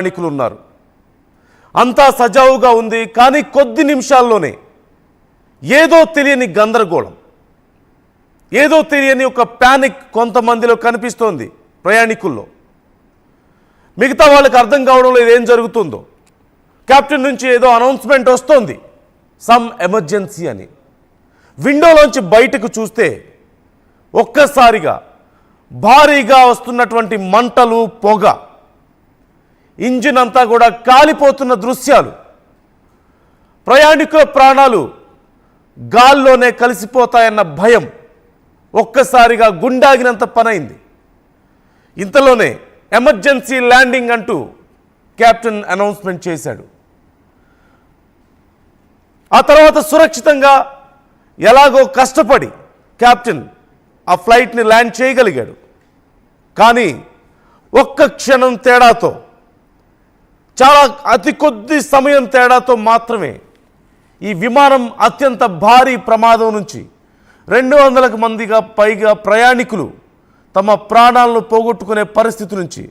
ప్రయాణికులు ఉన్నారు. అంతా సజావుగా ఉంది. కానీ కొద్ది నిమిషాల్లోనే ఏదో తెలియని గందరగోళం, ఏదో తెలియని ఒక ప్యానిక్ కొంతమందిలో కనిపిస్తోంది ప్రయాణికుల్లో. మిగతా వాళ్ళకి అర్థం కావడం లేదు ఏం జరుగుతుందో. కెప్టెన్ నుంచి ఏదో అనౌన్స్మెంట్ వస్తోంది, సమ్ ఎమర్జెన్సీ అని. విండోలోంచి బయటకు చూస్తే ఒక్కసారిగా భారీగా వస్తున్నటువంటి మంటలు, పొగ, ఇంజిన్ అంతా కూడా కాలిపోతున్న దృశ్యాలు. ప్రయాణికుల ప్రాణాలు గాల్లోనే కలిసిపోతాయన్న భయం ఒక్కసారిగా గుండాగినంత పనైంది. ఇంతలోనే ఎమర్జెన్సీ ల్యాండింగ్ అంటూ కెప్టెన్ అనౌన్స్మెంట్ చేశాడు. ఆ తర్వాత సురక్షితంగా ఎలాగో కష్టపడి కెప్టెన్ ఆ ఫ్లైట్ని ల్యాండ్ చేయగలిగాడు. కానీ ఒక్క క్షణం తేడాతో, చాలా అతి కొద్ది సమయం తేడాతో మాత్రమే ఈ విమానం అత్యంత భారీ ప్రమాదం నుంచి 200 మందిగా పైగా ప్రయాణికులు తమ ప్రాణాలను పోగొట్టుకునే పరిస్థితి నుంచి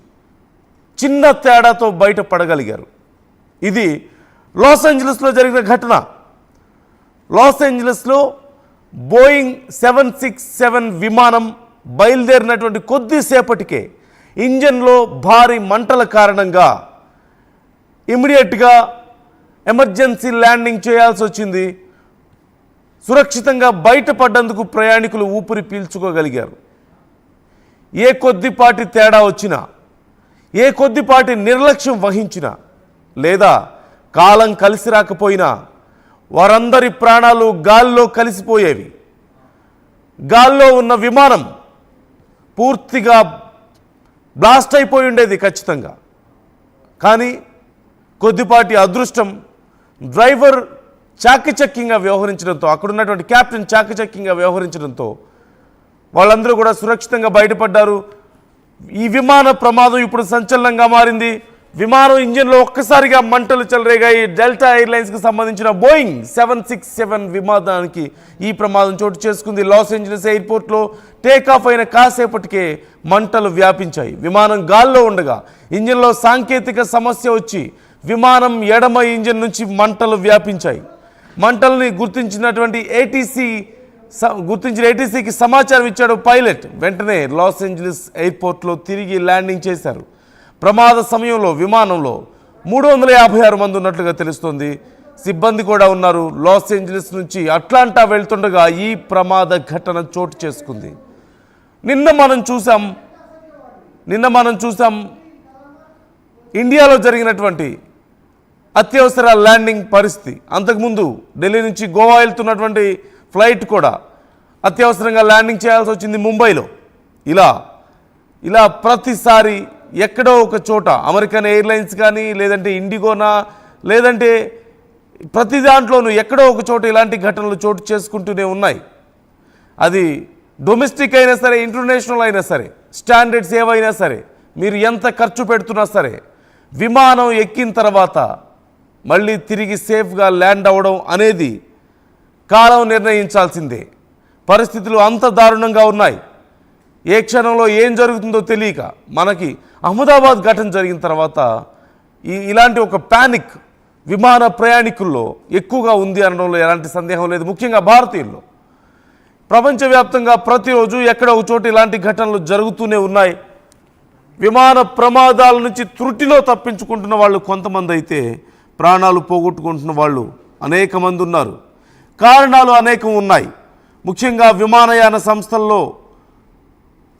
చిన్న తేడాతో బయటపడగలిగారు. ఇది లాస్ ఏంజలస్లో జరిగిన ఘటన. లాస్ ఏంజలస్లో బోయింగ్ 767 విమానం బయలుదేరినటువంటి కొద్దిసేపటికే ఇంజన్లో భారీ మంటల కారణంగా ఇమ్మీడియట్గా ఎమర్జెన్సీ ల్యాండింగ్ చేయాల్సి వచ్చింది. సురక్షితంగా బయటపడ్డందుకు ప్రయాణికులు ఊపిరి పీల్చుకోగలిగారు. ఏ కొద్దిపాటి తేడా వచ్చినా, ఏ కొద్దిపాటి నిర్లక్ష్యం వహించినా, లేదా కాలం కలిసి రాకపోయినా వారందరి ప్రాణాలు గాల్లో కలిసిపోయేవి. గాల్లో ఉన్న విమానం పూర్తిగా బ్లాస్ట్ అయిపోయి ఉండేది ఖచ్చితంగా. కానీ కొద్దిపాటి అదృష్టం, డ్రైవర్ చాకచక్యంగా వ్యవహరించడంతో, అక్కడ ఉన్నటువంటి కెప్టెన్ చాకచక్యంగా వ్యవహరించడంతో వాళ్ళందరూ కూడా సురక్షితంగా బయటపడ్డారు. ఈ విమాన ప్రమాదం ఇప్పుడు సంచలనంగా మారింది. విమానం ఇంజిన్లో ఒక్కసారిగా మంటలు చెలరేగాయి. డెల్టా ఎయిర్లైన్స్కి సంబంధించిన బోయింగ్ 767 విమానానికి ఈ ప్రమాదం చోటు చేసుకుంది. లాస్ ఏంజలస్ ఎయిర్పోర్ట్లో టేకాఫ్ అయిన కాసేపటికే మంటలు వ్యాపించాయి. విమానం గాల్లో ఉండగా ఇంజిన్లో సాంకేతిక సమస్య వచ్చి విమానం ఎడమ ఇంజిన్ నుంచి మంటలు వ్యాపించాయి. మంటల్ని గుర్తించిన ఏటీసీకి సమాచారం ఇచ్చాడు పైలట్. వెంటనే లాస్ ఏంజలస్ ఎయిర్పోర్ట్లో తిరిగి ల్యాండింగ్ చేశారు. ప్రమాద సమయంలో విమానంలో 356 మంది ఉన్నట్లుగా తెలుస్తోంది. సిబ్బంది కూడా ఉన్నారు. లాస్ ఏంజలస్ నుంచి అట్లాంటా వెళ్తుండగా ఈ ప్రమాద ఘటన చోటు చేసుకుంది. నిన్న మనం చూసాం ఇండియాలో జరిగినటువంటి అత్యవసర ల్యాండింగ్ పరిస్థితి. అంతకుముందు ఢిల్లీ నుంచి గోవా వెళ్తున్నటువంటి ఫ్లైట్ కూడా అత్యవసరంగా ల్యాండింగ్ చేయాల్సి వచ్చింది ముంబైలో. ఇలా ప్రతిసారి ఎక్కడో ఒక చోట అమెరికన్ ఎయిర్లైన్స్ కానీ, లేదంటే ఇండిగోనా, లేదంటే ప్రతి దాంట్లోనూ ఎక్కడో ఒక చోట ఇలాంటి ఘటనలు చోటు చేసుకుంటూనే ఉన్నాయి. అది డొమెస్టిక్ అయినా సరే, ఇంటర్నేషనల్ అయినా సరే, స్టాండర్డ్స్ ఏవైనా సరే, మీరు ఎంత ఖర్చు పెడుతున్నా సరే, విమానం ఎక్కిన తర్వాత మళ్ళీ తిరిగి సేఫ్గా ల్యాండ్ అవ్వడం అనేది కాలం నిర్ణయించాల్సిందే. పరిస్థితులు అంత దారుణంగా ఉన్నాయి. ఏ క్షణంలో ఏం జరుగుతుందో తెలియక మనకి అహ్మదాబాద్ ఘటన జరిగిన తర్వాత ఇలాంటి ఒక ప్యానిక్ విమాన ప్రయాణికుల్లో ఎక్కువగా ఉంది అనడంలో ఎలాంటి సందేహం లేదు. ముఖ్యంగా భారతీయుల్లో ప్రపంచవ్యాప్తంగా ప్రతిరోజు ఎక్కడ ఒక చోట ఇలాంటి ఘటనలు జరుగుతూనే ఉన్నాయి. విమాన ప్రమాదాల నుంచి త్రుటిలో తప్పించుకుంటున్న వాళ్ళు కొంతమంది అయితే ప్రాణాలు పోగొట్టుకుంటున్న వాళ్ళు అనేక మంది ఉన్నారు. కారణాలు అనేకం ఉన్నాయి. ముఖ్యంగా విమానయాన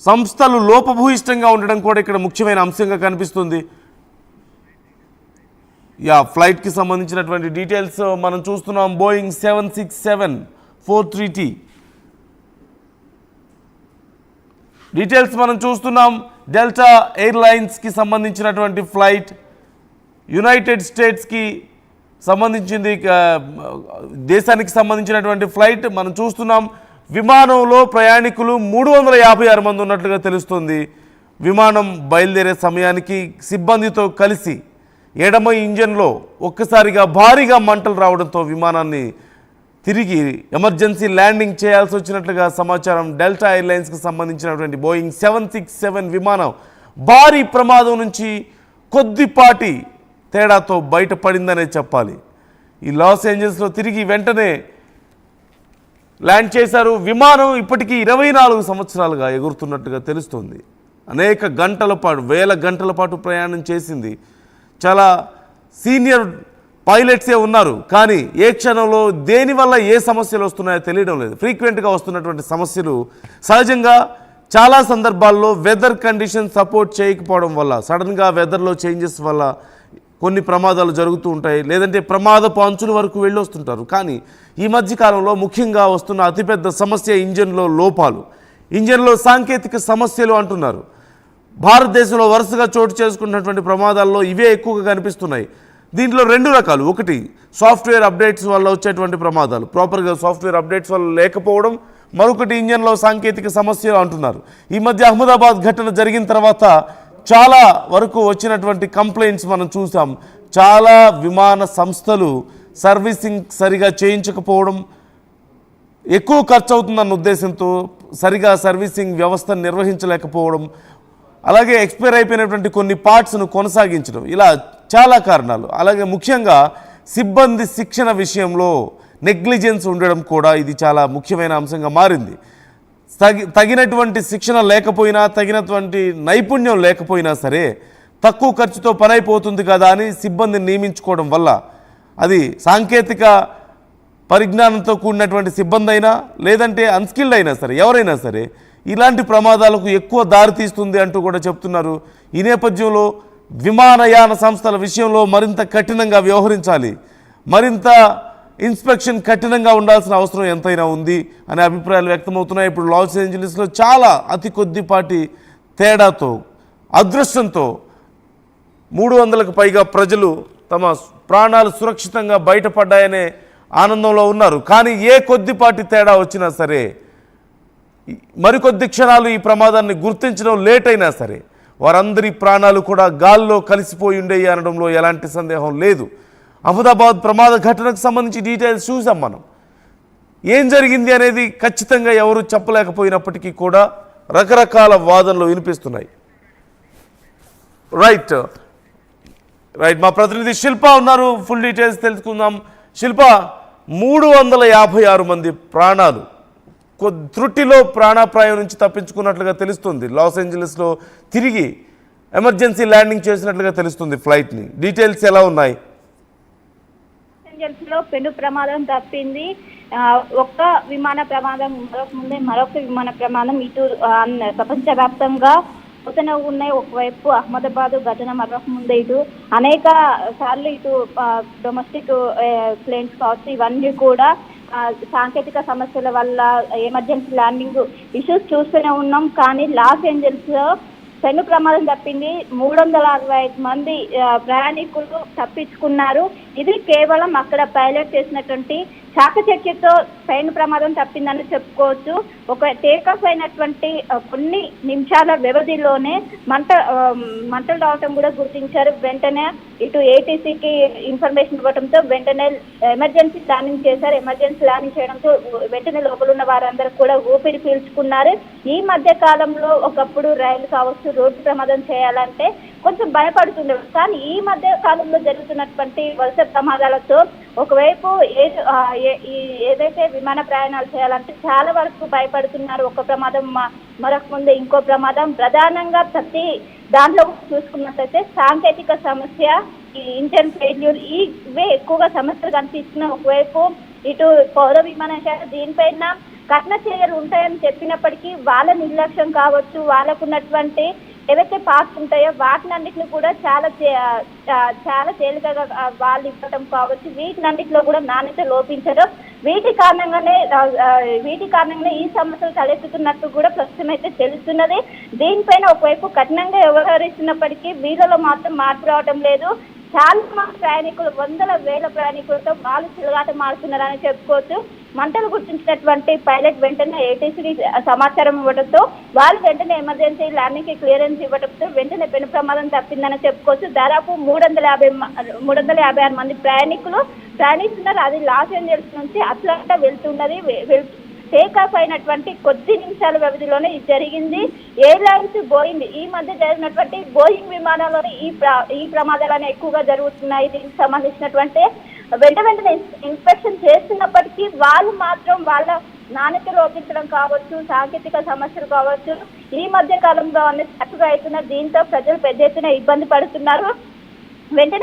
సంస్థలు లోపభూయిష్టంగా ఉండడం కూడా ఇక్కడ ముఖ్యమైన అంశంగా కనిపిస్తుంది. ఫ్లైట్కి సంబంధించినటువంటి డీటెయిల్స్ మనం చూస్తున్నాం. బోయింగ్ 767-43T డీటెయిల్స్ మనం చూస్తున్నాం. డెల్టా ఎయిర్లైన్స్కి సంబంధించినటువంటి ఫ్లైట్, యునైటెడ్ స్టేట్స్కి సంబంధించింది, దేశానికి సంబంధించినటువంటి ఫ్లైట్ మనం చూస్తున్నాం. విమానంలో ప్రయాణికులు 356 మంది ఉన్నట్లుగా తెలుస్తుంది. విమానం బయలుదేరే సమయానికి సిబ్బందితో కలిసి ఎడమ ఇంజన్లో ఒక్కసారిగా భారీగా మంటలు రావడంతో విమానాన్ని తిరిగి ఎమర్జెన్సీ ల్యాండింగ్ చేయాల్సి వచ్చినట్లుగా సమాచారం. డెల్టా ఎయిర్లైన్స్కి సంబంధించినటువంటి బోయింగ్ 767 విమానం భారీ ప్రమాదం నుంచి కొద్దిపాటి తేడాతో బయటపడిందనే చెప్పాలి. ఈ లాస్ ఏంజల్స్లో తిరిగి వెంటనే ల్యాండ్ చేశారు. విమానం ఇప్పటికీ 24 సంవత్సరాలుగా ఎగురుతున్నట్టుగా తెలుస్తుంది. అనేక గంటల పాటు, వేల గంటల పాటు ప్రయాణం చేసింది. చాలా సీనియర్ పైలట్సే ఉన్నారు. కానీ ఏ క్షణంలో దేనివల్ల ఏ సమస్యలు వస్తున్నాయో తెలియడం లేదు. ఫ్రీక్వెంట్గా వస్తున్నటువంటి సమస్యలు సహజంగా చాలా సందర్భాల్లో వెదర్ కండిషన్ సపోర్ట్ చేయకపోవడం వల్ల, సడన్గా వెదర్లో చేంజెస్ వల్ల కొన్ని ప్రమాదాలు జరుగుతూ ఉంటాయి. లేదంటే ప్రమాదపు అంచుల వరకు వెళ్ళి వస్తుంటారు. కానీ ఈ మధ్యకాలంలో ముఖ్యంగా వస్తున్న అతిపెద్ద సమస్య ఇంజన్లో లోపాలు, ఇంజన్లో సాంకేతిక సమస్యలు అంటున్నారు. భారతదేశంలో వరుసగా చోటు చేసుకున్నటువంటి ప్రమాదాల్లో ఇవే ఎక్కువగా కనిపిస్తున్నాయి. దీంట్లో 2 రకాలు. ఒకటి సాఫ్ట్వేర్ అప్డేట్స్ వల్ల వచ్చేటువంటి ప్రమాదాలు, ప్రాపర్గా సాఫ్ట్వేర్ అప్డేట్స్ వల్ల లేకపోవడం. మరొకటి ఇంజన్లో సాంకేతిక సమస్యలు అంటున్నారు. ఈ మధ్య అహ్మదాబాద్ ఘటన జరిగిన తర్వాత చాలా వరకు వచ్చినటువంటి కంప్లైంట్స్ మనం చూసాం. చాలా విమాన సంస్థలు సర్వీసింగ్ సరిగా చేయించకపోవడం, ఎక్కువ ఖర్చు అవుతుందన్న ఉద్దేశంతో సరిగా సర్వీసింగ్ వ్యవస్థను నిర్వహించలేకపోవడం, అలాగే ఎక్స్పైర్ అయిపోయినటువంటి కొన్ని పార్ట్స్ను కొనసాగించడం, ఇలా చాలా కారణాలు. అలాగే ముఖ్యంగా సిబ్బంది శిక్షణ విషయంలో నెగ్లిజెన్స్ ఉండడం కూడా ఇది చాలా ముఖ్యమైన అంశంగా మారింది. తగినటువంటి శిక్షణ లేకపోయినా, తగినటువంటి నైపుణ్యం లేకపోయినా సరే తక్కువ ఖర్చుతో పని అయిపోతుంది కదా అని సిబ్బందిని నియమించుకోవడం వల్ల, అది సాంకేతిక పరిజ్ఞానంతో కూడినటువంటి సిబ్బంది అయినా లేదంటే అన్స్కిల్డ్ అయినా సరే, ఎవరైనా సరే ఇలాంటి ప్రమాదాలకు ఎక్కువ దారితీస్తుంది అంటూ కూడా చెప్తున్నారు. ఈ నేపథ్యంలో విమానయాన సంస్థల విషయంలో మరింత కఠినంగా వ్యవహరించాలి, మరింత ఇన్స్పెక్షన్ కఠినంగా ఉండాల్సిన అవసరం ఎంతైనా ఉంది అనే అభిప్రాయాలు వ్యక్తమవుతున్నాయి. ఇప్పుడు లాస్ ఏంజలీస్లో చాలా అతి కొద్దిపాటి తేడాతో, అదృష్టంతో 300కు పైగా ప్రజలు తమ ప్రాణాలు సురక్షితంగా బయటపడ్డాయనే ఆనందంలో ఉన్నారు. కానీ ఏ కొద్దిపాటి తేడా వచ్చినా సరే, మరికొద్ది క్షణాలు ఈ ప్రమాదాన్ని గుర్తించడం లేట్ అయినా సరే వారందరి ప్రాణాలు కూడా గాల్లో కలిసిపోయి ఉండేవి అనడంలో ఎలాంటి సందేహం లేదు. అహ్మదాబాద్ ప్రమాద ఘటనకు సంబంధించి డీటెయిల్స్ చూసాం మనం. ఏం జరిగింది అనేది ఖచ్చితంగా ఎవరు చెప్పలేకపోయినప్పటికీ కూడా రకరకాల వాదనలు వినిపిస్తున్నాయి. రైట్, మా ప్రతినిధి శిల్ప ఉన్నారు, ఫుల్ డీటెయిల్స్ తెలుసుకుందాం. శిల్ప, 356 మంది ప్రాణాలు త్రుటిలో ప్రాణాపాయం నుంచి తప్పించుకున్నట్లుగా తెలుస్తుంది. లాస్ ఏంజలీస్లో తిరిగి ఎమర్జెన్సీ ల్యాండింగ్ చేసినట్లుగా తెలుస్తుంది ఫ్లైట్ని. డీటెయిల్స్ ఎలా ఉన్నాయి? లో పెను ప్రమాదం తప్పింది. ఒక్క విమాన ప్రమాదం మరొక విమాన ప్రమాదం ఇటు ప్రపంచవ్యాప్తంగా పోతూనే ఉన్నాయి. ఒకవైపు అహ్మదాబాద్ ఘటన, మరొక ముందే ఇటు అనేక సార్లు ఇటు డొమెస్టిక్ ప్లేన్స్ కావచ్చు, ఇవన్నీ కూడా సాంకేతిక సమస్యల వల్ల ఎమర్జెన్సీ ల్యాండింగ్ ఇష్యూస్ చూస్తూనే ఉన్నాం. కానీ లాస్ ఏంజల్స్ లో పెను ప్రమాదం తప్పింది. 365 మంది ప్రయాణికులు తప్పించుకున్నారు. ఇది కేవలం అక్కడ పైలట్ చేసినటువంటి చాకచక్యంతో పెను ప్రమాదం తప్పిందని చెప్పుకోవచ్చు. ఒక టేకాఫ్ అయినటువంటి కొన్ని నిమిషాల వ్యవధిలోనే మంటలు రావటం కూడా గుర్తించారు. వెంటనే ఇటు ఏటీసీకి ఇన్ఫర్మేషన్ ఇవ్వడంతో వెంటనే ఎమర్జెన్సీ ప్లానింగ్ చేశారు. ఎమర్జెన్సీ ప్లానింగ్ చేయడంతో వెంటనే లోపల ఉన్న వారందరూ కూడా ఊపిరి పీల్చుకున్నారు. ఈ మధ్య కాలంలో ఒకప్పుడు రైలు కావచ్చు, రోడ్డు ప్రమాదం చేయాలంటే కొంచెం భయపడుతుండే. కానీ ఈ మధ్య కాలంలో జరుగుతున్నటువంటి వరుస ప్రమాదాలతో ఒకవైపు ఏదైతే విమాన ప్రయాణాలు చేయాలంటే చాలా వరకు భయపడుతున్నారు. ఒక ప్రమాదం మరొక ముందు ఇంకో ప్రమాదం. ప్రధానంగా ప్రతి దాంట్లో చూసుకున్నట్లయితే సాంకేతిక సమస్య, ఈ ఇంజన్ ఫెయిల్యూర్, ఇవే ఎక్కువగా సమస్యలు కనిపిస్తున్నాయి. ఒకవైపు ఇటు పౌర విమానశాల దీనిపైన కఠిన చర్యలు ఉంటాయని చెప్పినప్పటికీ వాళ్ళ నిర్లక్ష్యం కావచ్చు, వాళ్ళకున్నటువంటి ఏవైతే పార్ట్స్ ఉంటాయో వాటినన్నిటిని కూడా చాలా తేలికగా వాళ్ళు ఇవ్వడం కావచ్చు, వీటినన్నిటిలో కూడా నాణ్యత లోపించడం, వీటి కారణంగానే ఈ సమస్యలు తలెత్తుతున్నట్టు కూడా ప్రస్తుతం అయితే తెలుస్తున్నది. దీనిపైన ఒకవైపు కఠినంగా వ్యవహరిస్తున్నప్పటికీ వీళ్ళలో మాత్రం మార్పు రావడం లేదు. చాలా మంది ప్రయాణికులు, వందల వేల ప్రయాణికులతో వాళ్ళు చిలగాట మారుతున్నారని చెప్పుకోవచ్చు. మంటలు గుర్తించినటువంటి పైలట్ వెంటనే ఏటీసీకి సమాచారం ఇవ్వడంతో వాళ్ళు వెంటనే ఎమర్జెన్సీ ల్యాండింగ్ కి క్లియరెన్స్ ఇవ్వడంతో వెంటనే పెను ప్రమాదం తప్పిందని చెప్పుకోవచ్చు. దాదాపు 356 మంది ప్రయాణికులు ప్రయాణిస్తున్నారు. అది లాస్ ఏంజల్స్ నుంచి అట్లాంటా వెళ్తున్నది. టేక్ ఆఫ్ అయినటువంటి కొద్ది నిమిషాల వ్యవధిలోనే ఇది జరిగింది. ఎయిర్లైన్స్ బోయింగ్ ఈ మధ్య జరిగినటువంటి బోయింగ్ విమానాల్లోనే ఈ ప్రమాదాలను ఎక్కువగా జరుగుతున్నాయి. దీనికి సంబంధించినటువంటి వెంటనే ఇన్స్పెక్షన్ చేస్తున్నప్పటికీ వాళ్ళు మాత్రం వాళ్ళ నాణ్యత లోపించడం కావచ్చు, సాంకేతిక సమస్యలు కావచ్చు, ఈ మధ్య కాలంలో అన్ని చక్కగా అవుతున్నారు. దీంతో ప్రజలు పెద్ద ఎత్తున ఇబ్బంది పడుతున్నారు. వెంటనే